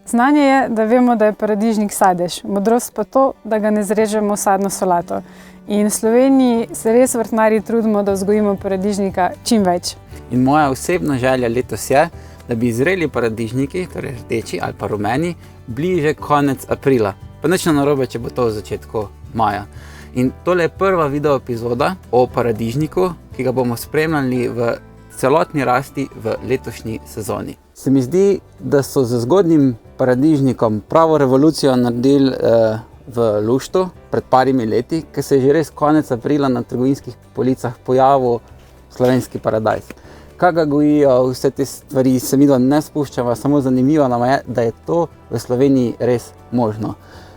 Znanje je, da vemo, da je paradižnik sadež, modrost pa to, da ga ne zrežemo v sadno solato. In v Sloveniji se res vrtnarji trudimo, da vzgojimo paradižnika čim več. In moja osebna želja letos je, da bi zreli paradižniki, torej rdeči ali pa rumeni, bliže konec aprila. Pa nič narobe, če bo to v začetku maja. In tole je prva video epizoda o paradižniku, ki ga bomo spremljali v celotni rasti v letošnji sezoni. Se mi zdi, da so z zgodnjim paradižnikom pravo revolucijo naredili v luštu pred parimi leti, ker se je že res konec aprila na trgovinskih policah pojavil slovenski paradajz. Kaj ga gojijo, vse te stvari se mi ne spuščamo, samo zanimivo nam je, da je to v Sloveniji res možno.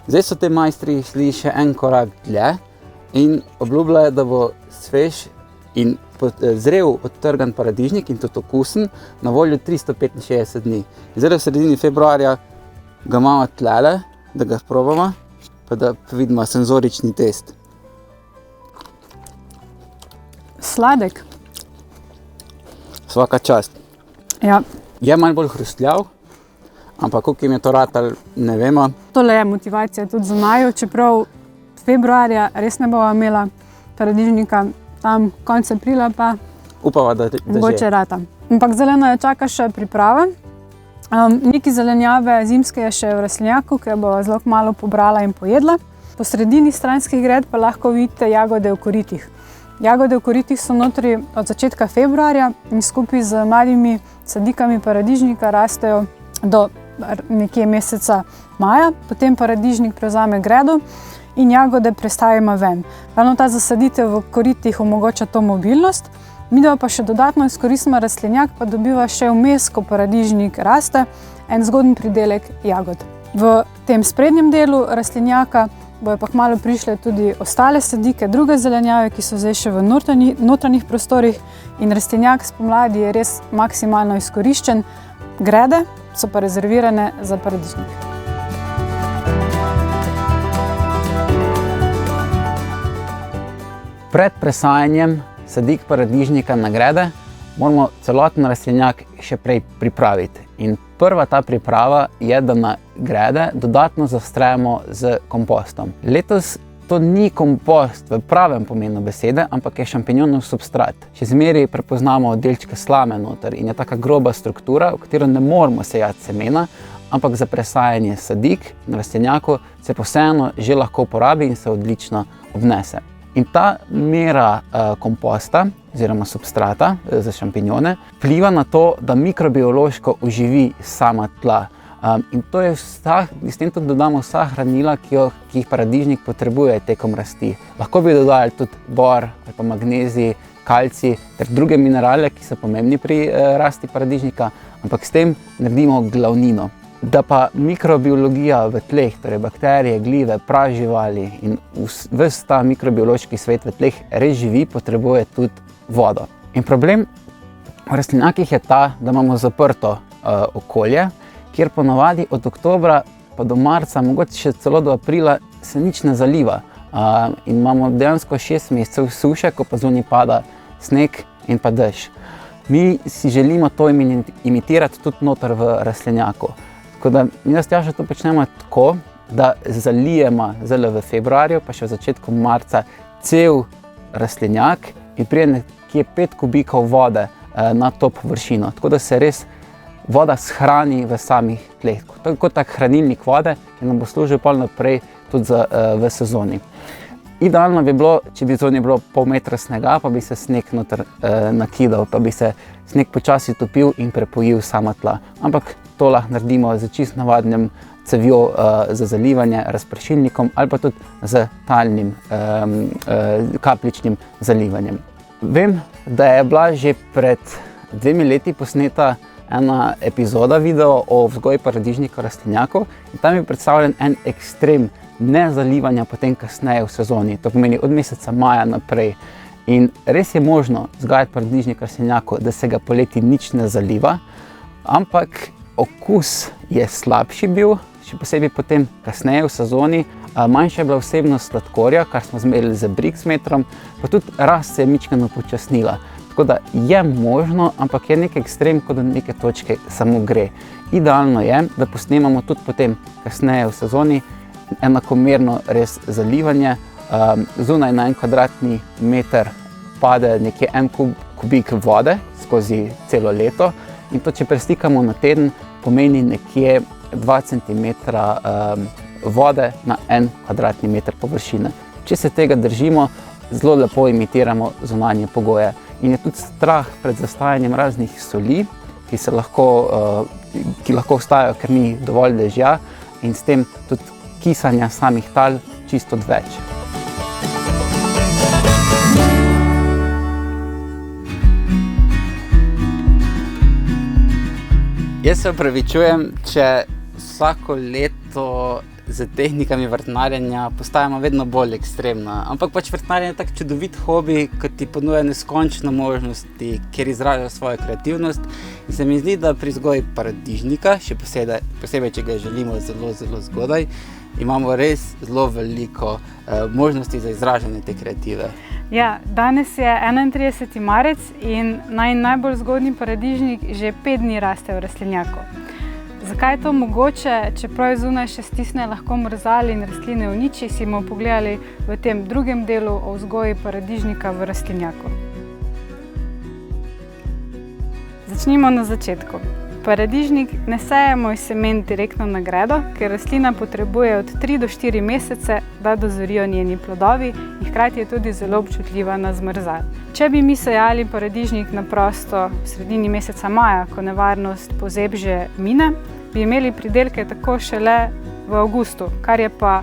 Zdaj so te majstri šli še en korak dlje in obljubljajo, da bo svež in zrel odtrgan paradižnik in tudi okusen na voljo 365 dni. Zdaj v sredini februarja ga imamo tlele, da ga probamo, pa da vidimo senzorični test. Sladek. Svaka čast. Ja. Je malo bolj hrustljav, ampak koliko jim je to ratalo, ne vemo. Tole je motivacija tudi za maju, čeprav februarja res ne bova imela paradižnika, tam konec aprila pa upava, da mogoče rata. Ampak zelena jo čaka še priprava. Nekaj zelenjave zimske je še v rastlinjaku, ki jo bova zelo malo pobrala in pojedla. Po sredini stranskih gred pa lahko vidite jagode v koritih. Jagode v koritih so notri od začetka februarja in skupaj z mladimi sadikami paradižnika rastejo do nekje meseca maja. Potem paradižnik prevzame gredo in jagode prestavimo ven. Ravno ta zasaditev v koritih omogoča to mobilnost. Midva pa še dodatno izkoristimo rastlinjak, pa dobiva še vmes, ko paradižnik raste, en zgoden pridelek jagod. V tem sprednjem delu rastlinjaka bojo pa kmalu prišle tudi ostale sadike, druge zelenjave, ki so zdaj še v notranjih prostorih in rastlinjak spomladi je res maksimalno izkoriščen. Grede so pa rezervirane za paradižnik. Pred presajanjem sadik paradižnika na grede moramo celoten rastlinjak še prej pripraviti. In prva ta priprava je, da na grede dodatno zastrejemo z kompostom. Letos to ni kompost v pravem pomenu besede, ampak je šampinjonov substrat. Še zmeraj prepoznamo delčke slame noter in je taka groba struktura, v katero ne moramo sejati semena, ampak za presajanje sadik na rastlinjaku se vseeno že lahko uporabi in se odlično obnese. In ta mera komposta oziroma substrata za šampinjone vpliva na to, da mikrobiološko oživi sama tla. In to je s tem tudi dodamo vsa hranila, ki jih paradižnik potrebuje tekom rasti. Lahko bi dodali tudi bor ali pa magnezij, kalcij ter druge minerale, ki so pomembni pri rasti paradižnika, ampak s tem naredimo glavnino. Da pa mikrobiologija v tleh, torej bakterije, glive, praživali in ves ta mikrobiološki svet v tleh res živi, potrebuje tudi vodo. In problem v rastlinjakih je ta, da imamo zaprto okolje, kjer ponavadi od oktobra pa do marca, mogoče še celo do aprila, se nič ne zaliva. In imamo dejansko 6 mesecev suše, ko pa zunaj pada sneg in pa dež. Mi si želimo to imitirati tudi noter v rastlinjaku. Tako da mi s Tjašo to počnemo tako, da zalijemo zdaj v februarju, pa še v začetku marca cel rastlinjak in pride nekje 5 kubikov vode na to površino. Tako da se res voda shrani v samih tleh. To je kot tak hranilnik vode, ki nam bo služil pol naprej tudi v sezoni. Idealno bi bilo, če bi zunaj bilo pol metra snega, pa bi se sneg noter nakidal, pa bi se sneg počasi topil in prepojil sama tla. Ampak to lahko naredimo z čisto navadnim cevjo za zalivanje, razpršilnikom ali pa tudi z talnim kapljičnim zalivanjem. Vem, da je bila že pred 2 leti posneta ena epizoda video o vzgoji paradižnika rastlinjakov in tam je predstavljen en ekstrem nezalivanja potem kasneje v sezoni. To pomeni od meseca maja naprej. In res je možno vzgajati paradižnik rastlinjakov, da se ga poleti nič ne zaliva, ampak okus je slabši bil, še posebej potem kasneje v sezoni. Manjša je bila vsebnost sladkorja, kar smo zmerili z Brix metrom, pa tudi rast se je mičkeno počasnila. Tako da je možno, ampak je nek ekstrem, ko do neke točke samo gre. Idealno je, da posnemamo tudi potem kasneje v sezoni enakomerno res zalivanje. Zunaj na 1 kvadratni meter pade nekje 1 kubik vode skozi celo leto in to, če preslikamo na teden, pomeni nekje 2 cm vode na 1 kvadratni meter površine. Če se tega držimo, zelo lepo imitiramo zunanje pogoje. In je tudi strah pred zastajanjem raznih soli, ki lahko ostajajo, ker ni dovolj dežja in s tem tudi kisanja samih tal čisto odveč. Jaz se opravičujem, če vsako leto z tehnikami vrtnarjenja postajamo vedno bolj ekstremna. Ampak pač vrtnarjenje je tak čudovit hobi, ki ti ponuja neskončno možnosti, kjer izražajo svojo kreativnost. In se mi zdi, da pri vzgoji paradižnika, še posebej, če ga želimo zelo, zelo zgodaj, imamo res zelo veliko možnosti za izražanje te kreative. Ja, danes je 31. marec in najbolj zgodnji paradižnik že 5 dni raste v rastlinjaku. Zakaj je to mogoče, čeprav je zunaj še stisne lahko mrzali in rastline uniči, si bomo pogledali v tem drugem delu o vzgoji paradižnika v rastlinjaku. Začnimo na začetku. Paradižnik ne sejemo iz semen direktno na gredo, ker rastlina potrebuje od 3 do 4 mesece, da dozorijo njeni plodovi in hkrati je tudi zelo občutljiva na zmrzal. Če bi mi sejali paradižnik na prosto v sredini meseca maja, ko nevarnost pozeb že mine, bi imeli pridelke tako šele v avgustu, kar je pa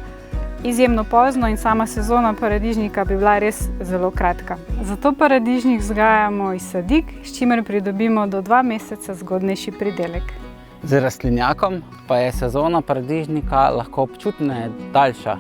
izjemno pozno in sama sezona paradižnika bi bila res zelo kratka. Zato paradižnik vzgajamo iz sadik, s čimer pridobimo do 2 meseca zgodnejši pridelek. Z rastlinjakom pa je sezona paradižnika lahko občutno daljša.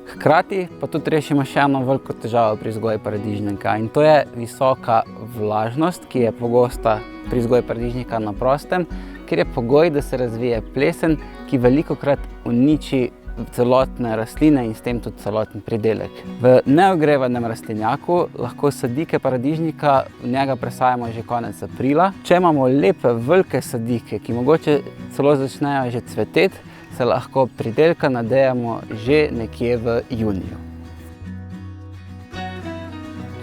Hkrati pa tudi rešimo še eno veliko težavo pri vzgoji paradižnika in to je visoka vlažnost, ki je pogosta pri vzgoji paradižnika na prostem, ker je pogoj, da se razvije plesen, ki velikokrat uniči celotne rastline in s tem tudi celoten pridelek. V neogrevanem rastlinjaku lahko sadike paradižnika v njega presajamo že konec aprila. Če imamo lepe, velike sadike, ki mogoče celo začnejo že cveteti, se lahko pridelka nadejamo že nekje v juniju.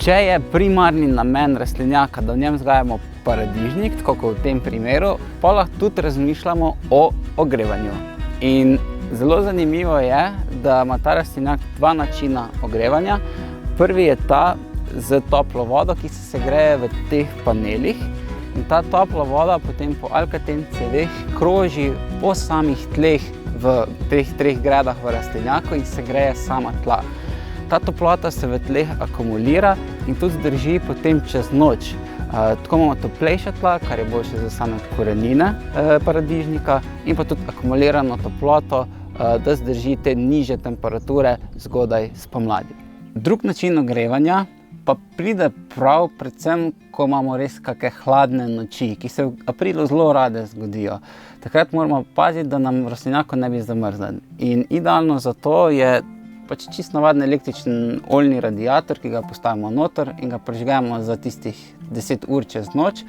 Če je primarni namen rastlinjaka, da v njem vzgajamo paradižnik, tako kot v tem primeru, pa lahko tudi razmišljamo o ogrevanju. In zelo zanimivo je, da ima ta rastlinjak 2 načina ogrevanja. Prvi je ta z toplo vodo, ki se segreje v teh panelih. In ta topla voda potem po Alcatel ceveh kroži po samih tleh v teh 3 gredah v rastlinjaku in segreje sama tla. Ta toplota se v tleh akumulira in tudi zdrži potem čez noč. Tako imamo toplejša tla, kar je boljše za same korenine paradižnika in pa tudi akumulirano toploto, da zdrži te nižje temperature zgodaj spomladi. Drug način ogrevanja pa pride prav predvsem, ko imamo res kakšne hladne noči, ki se v aprilu zelo rade zgodijo. Takrat moramo paziti, da nam rastlinjaku ne bi zamrznili. In idealno za to je pač čisto navaden električen oljni radiator, ki ga postavimo noter in ga prižgemo za tistih 10 ur čez noč,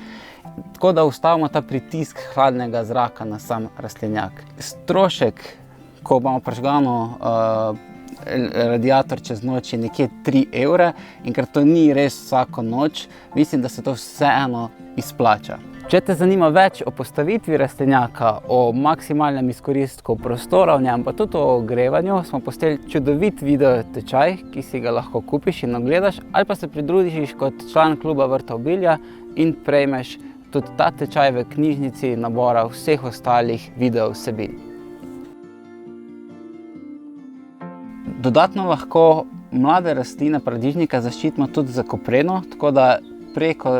tako da ustavimo ta pritisk hladnega zraka na sam rastlinjak. Strošek, ko imamo prižgano radiator čez noč, je nekje 3 evre in ker to ni res vsako noč, mislim, da se to vseeno izplača. Če te zanima več o postavitvi rastlinjaka, o maksimalnem izkoristku prostora v njem, pa tudi o ogrevanju, smo posneli čudovit video tečaj, ki si ga lahko kupiš in ogledaš, ali pa se pridružiš kot član kluba Vrta obilja in prejmeš tudi ta tečaj v knjižnici nabora vseh ostalih video vsebin. Dodatno lahko mlade rastline paradižnika zaščitimo tudi z kopreno, tako da preko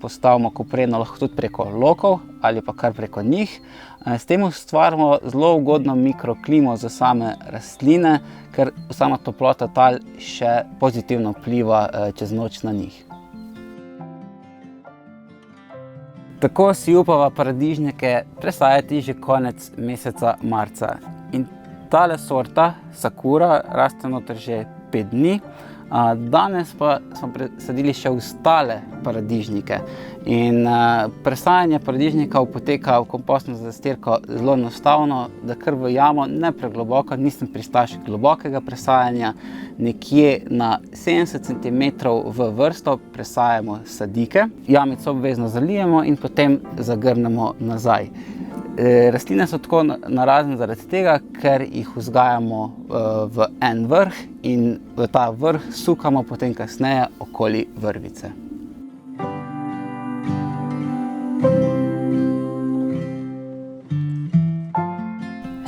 postavimo kopreno lahko tudi preko lokov ali pa kar preko njih. S tem ustvarimo zelo ugodno mikroklimo za same rastline, ker sama toplota tal še pozitivno vpliva čez noč na njih. Tako si upava paradižnike presajati že konec meseca marca. In tale sorta Sakura raste noter že 5 dni. Danes pa smo presadili še ostale paradižnike. In presajanje paradižnikov poteka v kompostno zastirko zelo enostavno, da kar v jamo, ne pregloboko, nisem pristaš globokega presajanja, nekje na 70 cm v vrsto presajamo sadike, jamico obvezno zalijemo in potem zagrnemo nazaj. Rastline so tako narazne zaradi tega, ker jih vzgajamo v en vrh in v ta vrh sukamo potem kasneje okoli vrvice.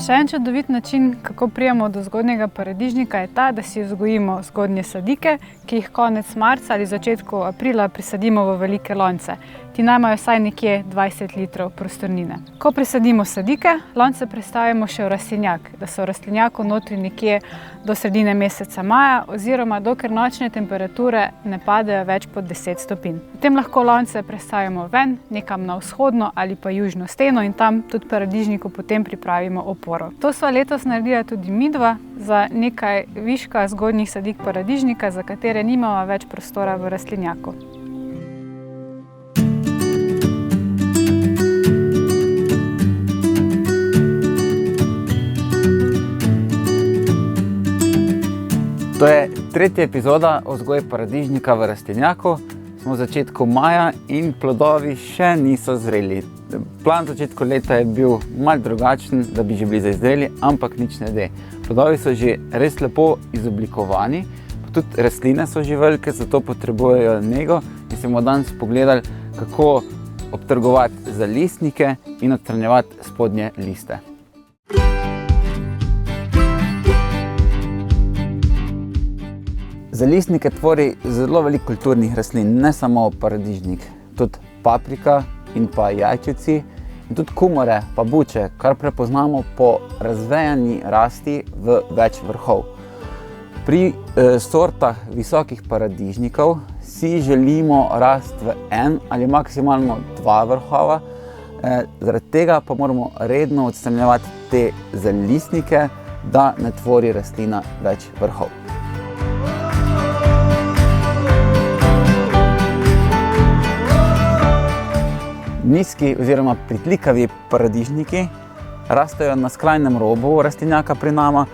Še en čudovit način, kako pridemo do zgodnjega paradižnika, je ta, da si vzgojimo zgodnje sadike, ki jih konec marca ali začetku aprila prisadimo v velike lonce. Ti naj imajo vsaj nekje 20 litrov prostornine. Ko prisadimo sadike, lonce prestavimo še v rastlinjak, da so v rastlinjaku notri nekje do sredine meseca maja oziroma dokler nočne temperature ne padejo več pod 10 stopinj. Potem lahko lonce prestavimo ven, nekam na vzhodno ali pa južno steno in tam tudi paradižniku potem pripravimo oporo. To sva letos naredila tudi midva za nekaj viška zgodnjih sadik paradižnika, za katere nimamo več prostora v rastlinjaku. To je tretja epizoda o vzgoji paradižnika v rastlinjaku. Smo v začetku maja in plodovi še niso zreli. Plan v začetku leta je bil malo drugačen, da bi že bili zazreli, ampak nič ne de. Plodovi so že res lepo izoblikovani, pa tudi rastline so že velike, zato potrebujejo nego in se bomo danes pogledali, kako obtrgovati zalistnike in odstranjevati spodnje liste. Zalistnike tvori zelo veliko kulturnih rastlin, ne samo paradižnik, tudi paprika in pa jajčevci, in tudi kumare pa buče, kar prepoznamo po razvejani rasti v več vrhov. Pri sortah visokih paradižnikov si želimo rast v en ali maksimalno dva vrhova, zaradi tega pa moramo redno odstranjevati te zalistnike, da ne tvori rastlina več vrhov. Nizki oziroma pritlikavi paradižniki rastejo na skrajnem robu rastlinjaka pri nama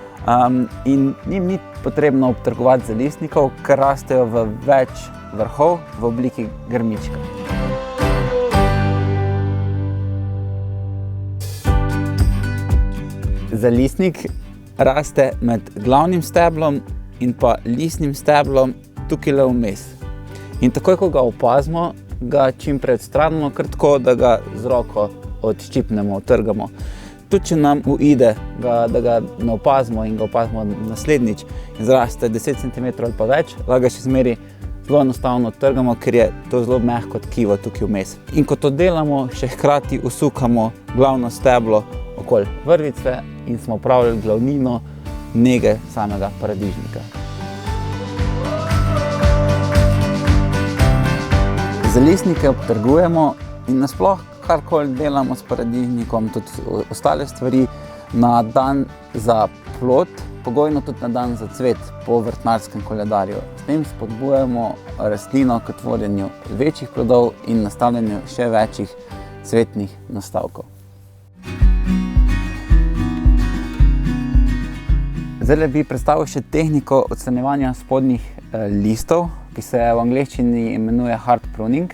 in njim ni potrebno obtrgovati zalistnikov, ker rastejo v več vrhov v obliki grmička. Zalistnik raste med glavnim steblom in pa listnim steblom tukaj le vmes. In takoj, ko ga opazimo, ga čim prej odstranimo, kar tako, da ga z roko odščipnemo, otrgamo. Tudi če nam uide, da ga ne opazimo in ga opazimo naslednjič in zraste 10 cm ali pa več, lahko ga še zmeri zelo enostavno odtrgamo, ker je to zelo mehko tkivo tukaj vmes. In ko to delamo, še hkrati usukamo glavno steblo okoli vrvice in smo opravili glavnino nege samega paradižnika. Zalistnike obtrgujemo in nasploh karkoli delamo s paradižnikom, tudi ostale stvari na dan za plod, pogojno tudi na dan za cvet po vrtnarskem koledarju. S tem spodbujamo rastlino k tvorjenju večjih plodov in nastavljanju še večjih cvetnih nastavkov. Zdaj bi predstavil še tehniko odstranjevanja spodnjih listov, ki se v angleščini imenuje hard pruning.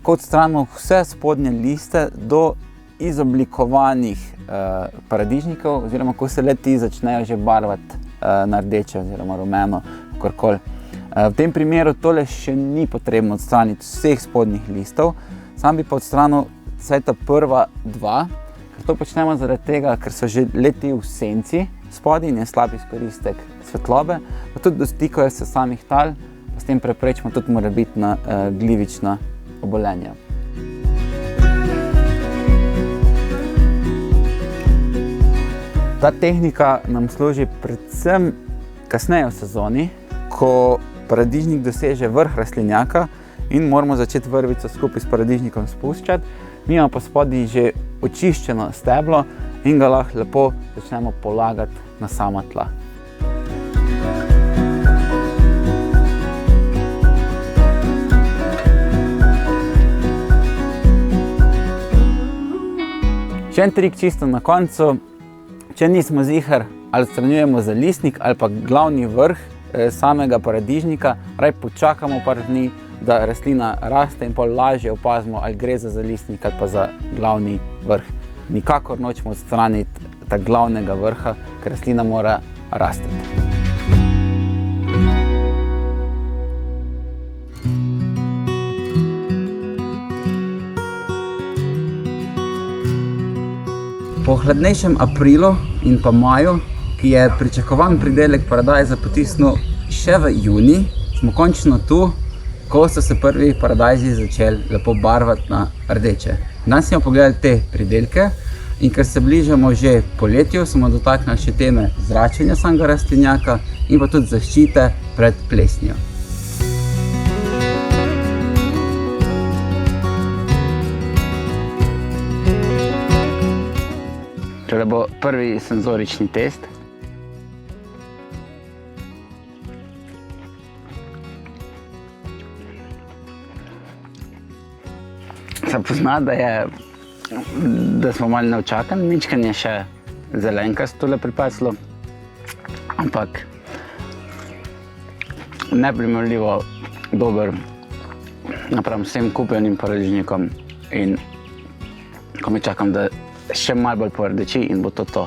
Ko odstranimo vse spodnje liste do izoblikovanih paradižnikov, oziroma ko se le-ti začnejo že barvati na rdeče oziroma rumeno, kakorkoli. V tem primeru tole še ni potrebno odstraniti vseh spodnjih listov, sam bi pa odstranil vsaj ta prva dva, ker to počnemo zaradi tega, ker so že le-ti v senci spodaj in je slab izkoristek svetlobe, pa tudi dotikajo se samih tal, pa s tem preprečimo tudi morebitna glivična obolenja. Ta tehnika nam služi predvsem kasneje v sezoni, ko paradižnik doseže vrh rastlinjaka in moramo začeti vrvico skupaj s paradižnikom spuščati. Mi imamo pa spodaj že očiščeno steblo in ga lahko lepo začnemo polagati na sama tla. Še en trik čisto na koncu, če nismo ziher, ali odstranjujemo zalisnik ali pa glavni vrh samega paradižnika, raj počakamo par dni, da rastlina raste in pol lažje opazimo, ali gre za zalisnik ali pa za glavni vrh. Nikakor nočemo odstraniti tega glavnega vrha, ker rastlina mora rasti. Po hladnejšem aprilu in pa maju, ki je pričakovan pridelek paradajza potisnil še v junij, smo končno tu, ko so se prvi paradajzi začeli lepo barvati na rdeče. Danes smo pogledali te pridelke in ker se bližamo že poletju, smo dotaknili še teme zračenja samega rastlinjaka in pa tudi zaščite pred plesnijo. Tole bo prvi senzorični test. Se pozna, da smo malo neučakani, mičkanje še zelenkast tole pripaslo, ampak neprimerljivo dober napram vsem kupljenim paradižnikom in ko mi čakam, da še malo bolj pordeči in bo to to.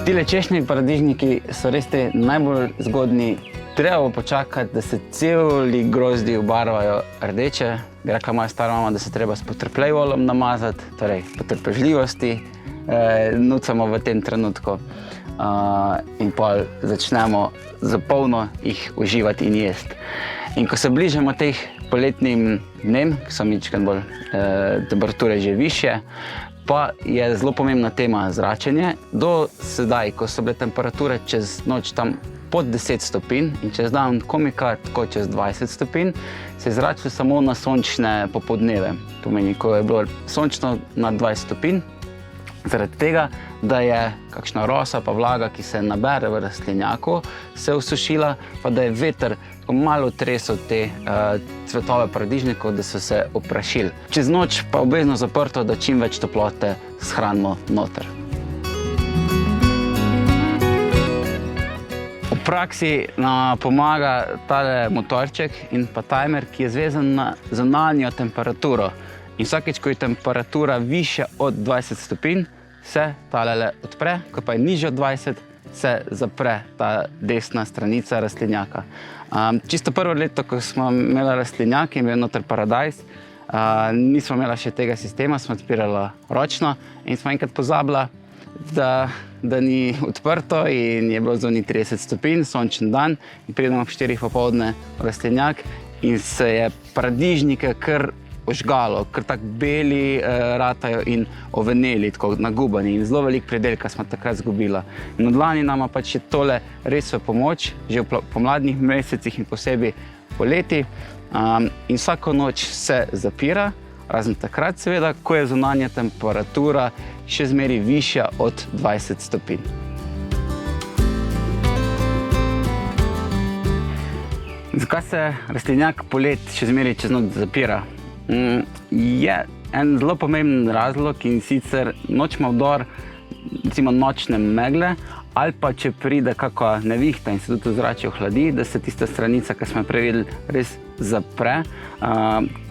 Tile češnji paradižniki so res te najbolj zgodni. Treba bo počakati, da se celi grozdi obarvajo rdeče. Bi rekla moja stara mama, da se treba s potrplejvolom namazati, torej potrpežljivosti nucamo v tem trenutku in pol začnemo za polno jih uživati in jesti. In ko se bližamo teh poletnim dnem, ki so mičkeno bolj temperature že višje, pa je zelo pomembna tema zračenje. Do sedaj, ko so bile temperature čez noč tam pod 10 stopinj in čez dan komikar tako čez 20 stopinj, se je zračilo samo na sončne popoldneve. Pomeni, ko je bilo sončno nad 20 stopinj, zaradi tega, da je kakšna rosa pa vlaga, ki se nabere v rastlinjaku, se usušila, pa da je veter tako malo tresel te cvetove paradižnikov, da so se oprašili. Čez noč pa obvezno zaprto, da čim več toplote shranimo noter. V praksi nam pomaga tale motorček in pa timer, ki je zvezan na zunanjo temperaturo. In vsakeč, ko je temperatura višja od 20 stopinj, se tale odpre, ko pa je nižja od 20, se zapre ta desna stranica rastlinjaka. Čisto prvo leto, ko smo imeli rastlinjak in bil noter paradajz, nismo imeli še tega sistema, smo odpirali ročno in smo enkrat pozabila, da ni odprto in je bilo zunaj 30 stopinj, sončen dan in pridemo ob 4 popoldne v rastlinjak in se je paradižnike kar ožgalo, ker tako beli ratajo in oveneli, tako nagubani in zelo veliko pridelka smo takrat zgubila. In od lani nama pač je tole res v pomoč, že v pomladnih mesecih in posebej poleti. In vsako noč se zapira, razen takrat seveda, ko je zunanja temperatura še zmeraj višja od 20 stopinj. Zakaj se rastlinjak polet še zmeraj čez noč zapira? Je en zelo pomemben razlog in sicer nočemo vdor, recimo nočne megle, ali pa če pride kakva nevihta in se tudi ozračje ohladi, da se tista stranica, ki smo prej videli, res zapre,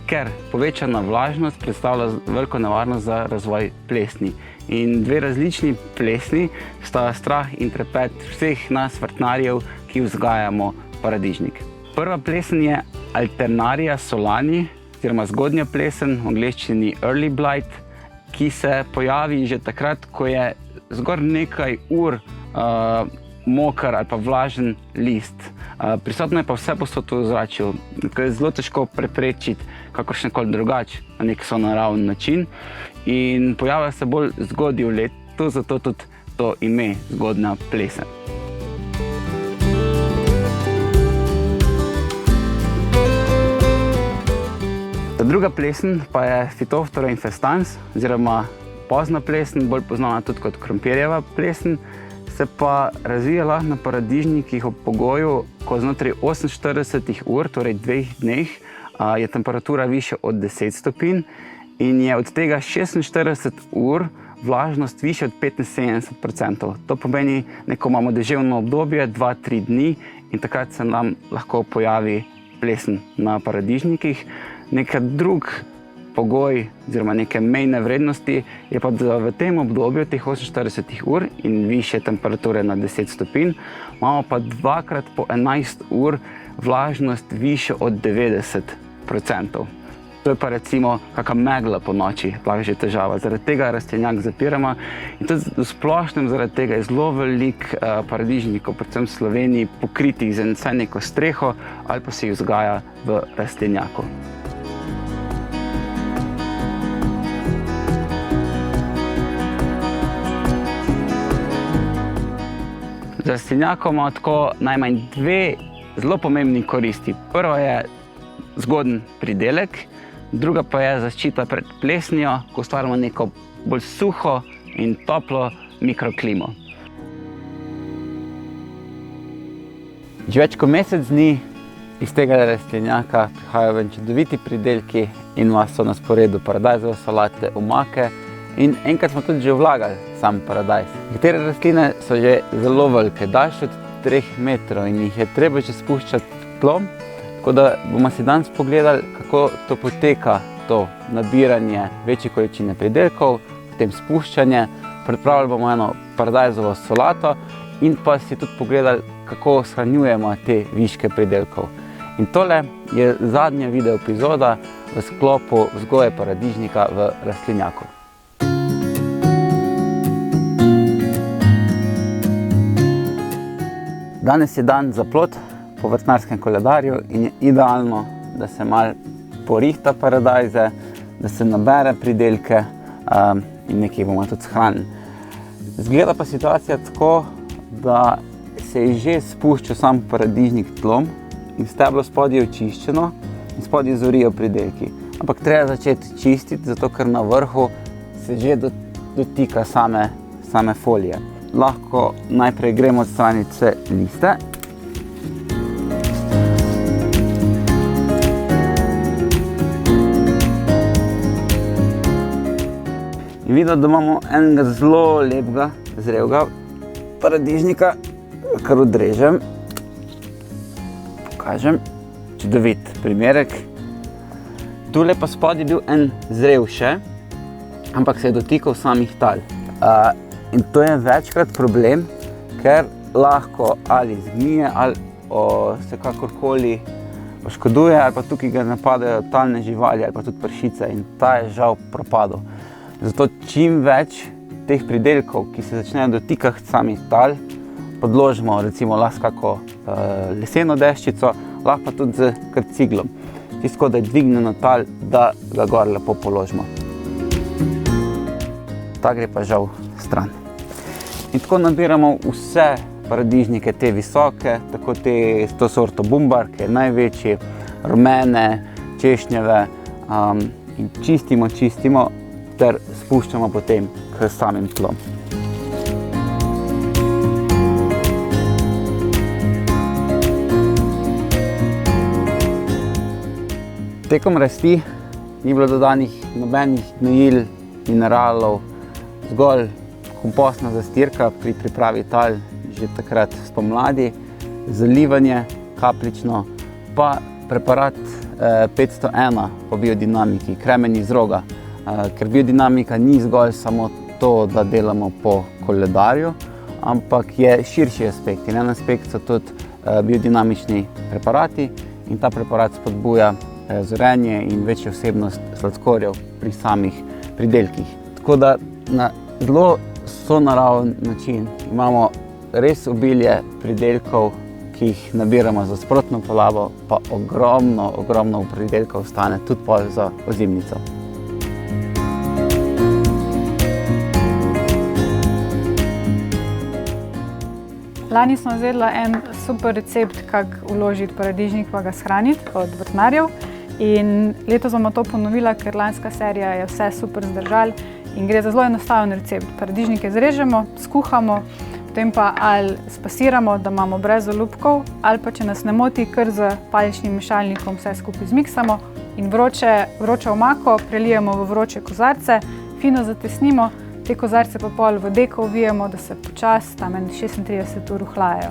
ker povečana vlažnost predstavlja veliko nevarnost za razvoj plesni. In dve različni plesni sta strah in trepet vseh nas vrtnarjev, ki vzgajamo paradižnik. Prva plesen je Alternaria solani, oziroma zgodnja plesen, v angleščini early blight, ki se pojavi že takrat, ko je zgolj nekaj ur moker ali pa vlažen list. Prisotno je pa vse posod v ozračju, ko je zelo težko preprečiti kakršnekoli drugače na nek sonaraven način in pojavlja se bolj zgodaj v letu, zato tudi to ime zgodnja plesen. Ta druga plesen pa je Phytophthora infestans, oziroma pozna plesen, bolj poznana tudi kot krompirjeva plesen, se pa razvija lahko na paradižnikih ob pogoju, ko znotraj 48 ur, torej 2 dneh, je temperatura višja od 10 stopinj in je od tega 46 ur vlažnost višja od 75%. To pomeni, neko imamo deževno obdobje, 2-3 dni in takrat se nam lahko pojavi plesen na paradižnikih. Nekaj drug pogoj oziroma neke mejne vrednosti je pa, da v tem obdobju teh 48 ur in višje temperature na 10 stopinj imamo pa 2x po 11 ur vlažnost višjo od 90%. To je pa recimo kakšna megla po noči, lahko že težava. Zaradi tega rastlinjak zapiramo in tudi v splošnem zaradi tega je zelo veliko paradižnikov, predvsem v Sloveniji, pokritih z vsaj neko streho ali pa se jih vzgaja v rastlinjaku. Z rastlinjakom imamo tako najmanj 2 zelo pomembni koristi. Prva je zgoden pridelek, druga pa je zaščita pred plesnijo, ko ustvarjamo neko bolj suho in toplo mikroklimo. Že več kot mesec dni iz tega rastlinjaka prihajajo ven čudoviti pridelki in so na sporedu paradajzove solate, omake in enkrat smo tudi že vlagali sam paradajz. Nekatere rastline so že zelo velike, daljše od 3 metrov in jih je treba že spuščati v tlo. Tako da bomo si danes pogledali, kako to poteka, to nabiranje večje količine pridelkov, potem spuščanje, pripravili bomo eno paradajzovo solato in pa si tudi pogledali, kako shranjujemo te viške pridelkov. In tole je zadnja video epizoda v sklopu vzgoje paradižnika v rastlinjaku. Danes je dan za plod po vrtnarskem koledarju in je idealno, da se malo porihta paradajze, da se nabere pridelke in nekaj bomo tudi shranili. Zgleda pa situacija tako, da se je že spuščal sam paradižnik tlom in steblo spodaj je očiščeno in spodaj zorijo pridelki. Ampak treba začeti čistiti, zato ker na vrhu se že dotika same folije. Lahko najprej gremo odstraniti vse liste. In vidimo, da imamo enega zelo lepega, zrelega paradižnika, kar odrežem. Pokažem. Čudovit primerek. Tule pa spodaj je bil en zrel še, ampak se je dotikal samih tal. In to je večkrat problem, ker lahko ali zgnije ali se kakorkoli poškoduje, ali pa tukaj ga napadajo talne živali ali pa tudi pršice in ta je žal propadel. Zato čim več teh pridelkov, ki se začnejo dotikati samih tal, podložimo recimo lahko kako leseno deščico, lahko pa tudi z kar ciglom. Čisto da je dvignjeno tal, da ga gor lepo položimo. Ta gre pa žal stran. In tako nabiramo vse paradižnike, te visoke, tako to sorto bumbar, ki je največji, rumene, češnjeve in čistimo ter spuščamo potem k samim tlom. Tekom rasti ni bilo dodanih nobenih gnojil, mineralov, zgolj kompostna zastirka pri pripravi tal že takrat spomladi, zalivanje kapljično, pa preparat 501 po biodinamiki, kremen iz roga. Ker biodinamika ni zgolj samo to, da delamo po koledarju, ampak je širši aspekt. In en aspekt so tudi biodinamični preparati in ta preparat spodbuja zorenje in večjo vsebnost sladkorjev pri samih pridelkih. Tako da na zelo sonaraven način imamo res obilje pridelkov, ki jih nabiramo za sprotno porabo, pa ogromno pridelkov ostane tudi pol za ozimnico. Lani smo izvedela en super recept, kako vložiti paradižnik pa ga shraniti od vrtnarjev. In letos bomo to ponovila, ker lanska serija je vse super zdržala In gre za zelo enostaven recept. Paradižnike zrežemo, skuhamo, potem pa ali spasiramo, da imamo brez olupkov, ali pa če nas ne moti, kar z paličnim mešalnikom vse skupaj zmiksamo in vročo omako prelijemo v vroče kozarce, fino zatesnimo, te kozarce pa pol v deko ovijemo, da se počasi tam 36 ur ohlajajo.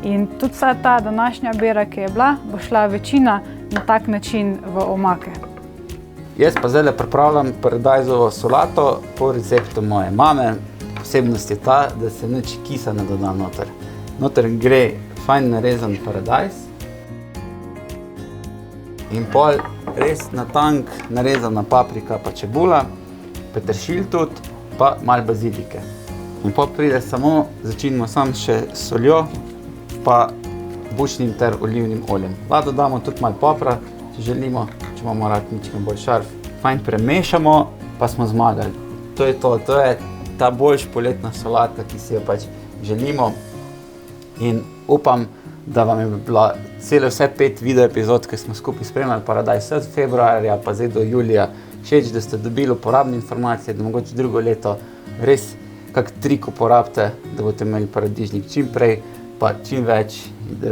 In tudi vsa ta današnja bera, ki je bila, bo šla večina na tak način v omake. Jaz pa zdaj pripravljam paradajzovo solato po receptu moje mame. Posebnost je ta, da se nič kisa ne doda noter. Noter gre fajn narezan paradajz in pol res na tank narezana paprika pa čebula, peteršilj tudi, pa malo bazilike. In pol pride samo, začinimo samo še s soljo pa bučnim ter olivnim oljem. Lahko dodamo tudi malo popra, če želimo, če imamo rad ničem bolj šarf. Fajn premešamo, pa smo zmagali. To je to, to je ta boljša poletna solata, ki si jo pač želimo. In upam, da vam je bila vse 5 video epizod, ki smo skupaj spremljali Paradajz od februarja pa zdaj do julija, všeč, da ste dobili uporabne informacije, da mogoče drugo leto res kak trik uporabite, da boste imeli paradižnik čim prej, pa čim več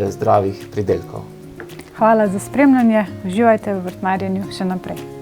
zdravih pridelkov. Hvala za spremljanje, uživajte v vrtnarjenju še naprej.